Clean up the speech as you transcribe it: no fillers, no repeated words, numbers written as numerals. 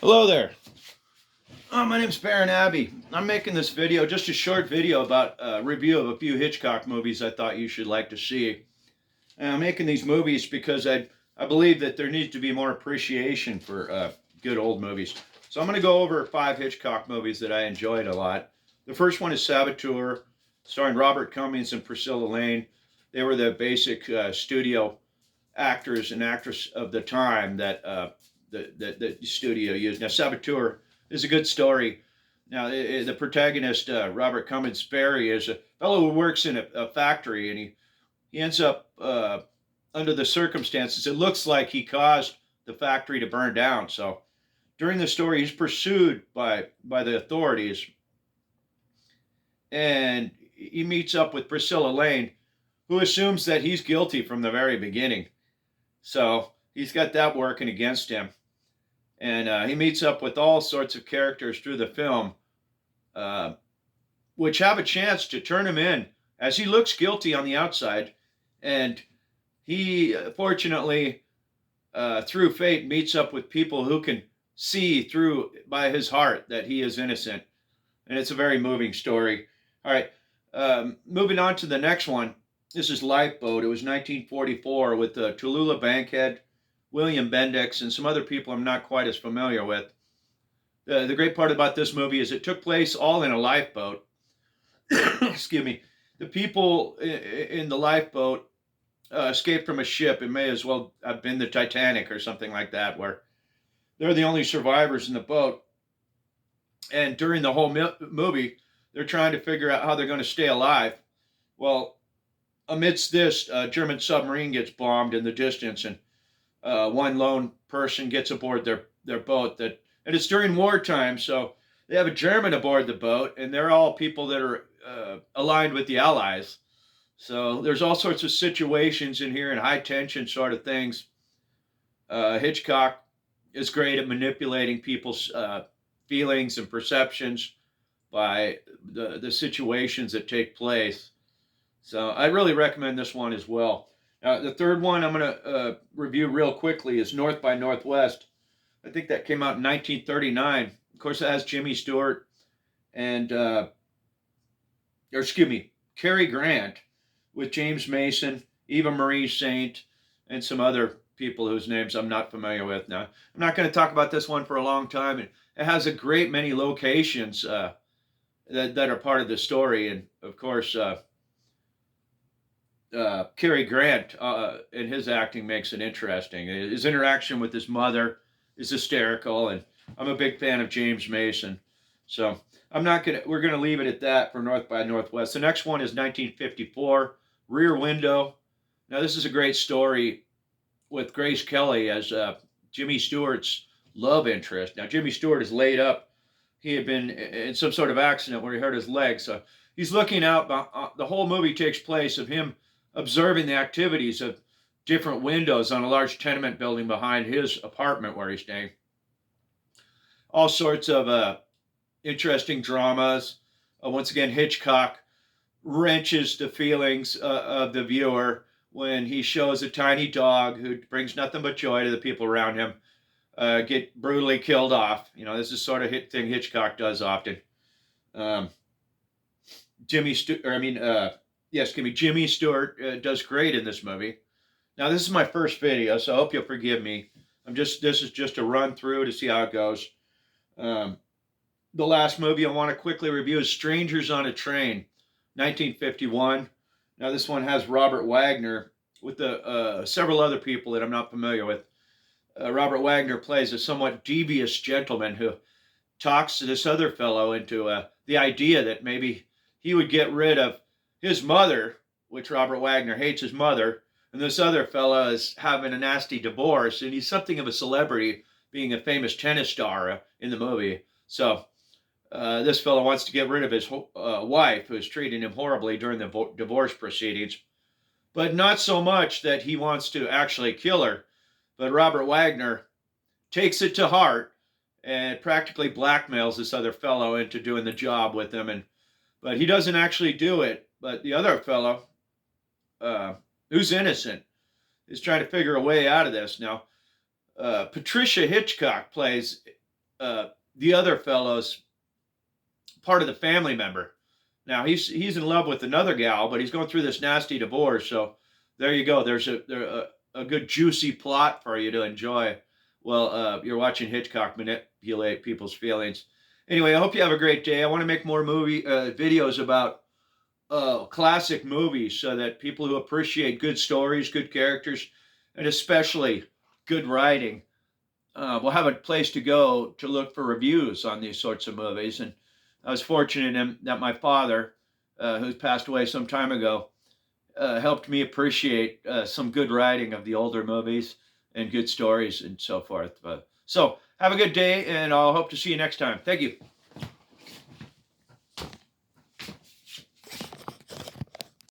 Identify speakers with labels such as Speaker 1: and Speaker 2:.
Speaker 1: Hello there. My name's Baron Abbey. I'm making this video, just a short video about a review of a few Hitchcock movies I thought you should like to see. And I'm making these movies because I believe that there needs to be more appreciation for good old movies. So I'm going to go over 5 Hitchcock movies that I enjoyed a lot. The first one is Saboteur, starring Robert Cummings and Priscilla Lane. They were the basic studio actors and actress of the time that the studio used. Now, Saboteur is a good story. Now, the protagonist, Robert Cummings Barry, is a fellow who works in a factory, and he ends up, under the circumstances, it looks like he caused the factory to burn down. So during the story, he's pursued by the authorities, and he meets up with Priscilla Lane, who assumes that he's guilty from the very beginning. So he's got that working against him. And he meets up with all sorts of characters through the film, uh, which have a chance to turn him in, as he looks guilty on the outside. And he, fortunately, through fate, meets up with people who can see through by his heart that he is innocent. And it's a very moving story. All right, moving on to the next one. This is Lifeboat. It was 1944 with Tallulah Bankhead, William Bendix, and some other people I'm not quite as familiar with. The great part about this movie is it took place all in a lifeboat. Excuse me. The people in the lifeboat escaped from a ship. It may as well have been the Titanic or something like that, where they're the only survivors in the boat. And during the whole movie, they're trying to figure out how they're going to stay alive. Well, amidst this, a German submarine gets bombed in the distance, and one lone person gets aboard their boat. And it's during wartime, so they have a German aboard the boat, and they're all people that are aligned with the Allies. So there's all sorts of situations in here and high tension sort of things. Hitchcock is great at manipulating people's feelings and perceptions by the situations that take place. So I really recommend this one as well. The third one I'm going to review real quickly is North by Northwest. I think that came out in 1939. Of course, it has Jimmy Stewart and, or excuse me, Cary Grant with James Mason, Eva Marie Saint, and some other people whose names I'm not familiar with. Now, I'm not going to talk about this one for a long time. It has a great many locations that are part of the story. And, of course, Cary Grant and his acting makes it interesting. His interaction with his mother is hysterical, and I'm a big fan of James Mason. So I'm not gonna. We're gonna leave it at that for North by Northwest. The next one is 1954, Rear Window. Now this is a great story with Grace Kelly as Jimmy Stewart's love interest. Now Jimmy Stewart is laid up. He had been in some sort of accident where he hurt his leg, so he's looking out. The whole movie takes place of him observing the activities of different windows on a large tenement building behind his apartment where he's staying. All sorts of interesting dramas. Once again, Hitchcock wrenches the feelings of the viewer when he shows a tiny dog who brings nothing but joy to the people around him get brutally killed off. You know, this is sort of thing Hitchcock does often. Um, Jimmy Stu- or I mean, yes, give me Jimmy Stewart does great in this movie. Now, this is my first video, so I hope you'll forgive me. This is just a run through to see how it goes. Um, the last movie I want to quickly review is Strangers on a Train, 1951. Now, this one has Robert Wagner with several other people that I'm not familiar with. Robert Wagner plays a somewhat devious gentleman who talks to this other fellow into the idea that maybe he would get rid of his mother, which Robert Wagner hates his mother, and this other fellow is having a nasty divorce, and he's something of a celebrity, being a famous tennis star in the movie. So this fellow wants to get rid of his wife, who is treating him horribly during the divorce proceedings, but not so much that he wants to actually kill her. But Robert Wagner takes it to heart and practically blackmails this other fellow into doing the job with him. But he doesn't actually do it. But the other fellow, who's innocent, is trying to figure a way out of this. Now, Patricia Hitchcock plays the other fellow's part of the family member. Now he's in love with another gal, but he's going through this nasty divorce. So there you go. There's a good juicy plot for you to enjoy. Well, you're watching Hitchcock manipulate people's feelings. Anyway, I hope you have a great day. I want to make more movie videos about classic movies so that people who appreciate good stories, good characters, and especially good writing will have a place to go to look for reviews on these sorts of movies. And I was fortunate that my father, who's passed away some time ago, helped me appreciate some good writing of the older movies and good stories and so forth. So have a good day, and I'll hope to see you next time. Thank you.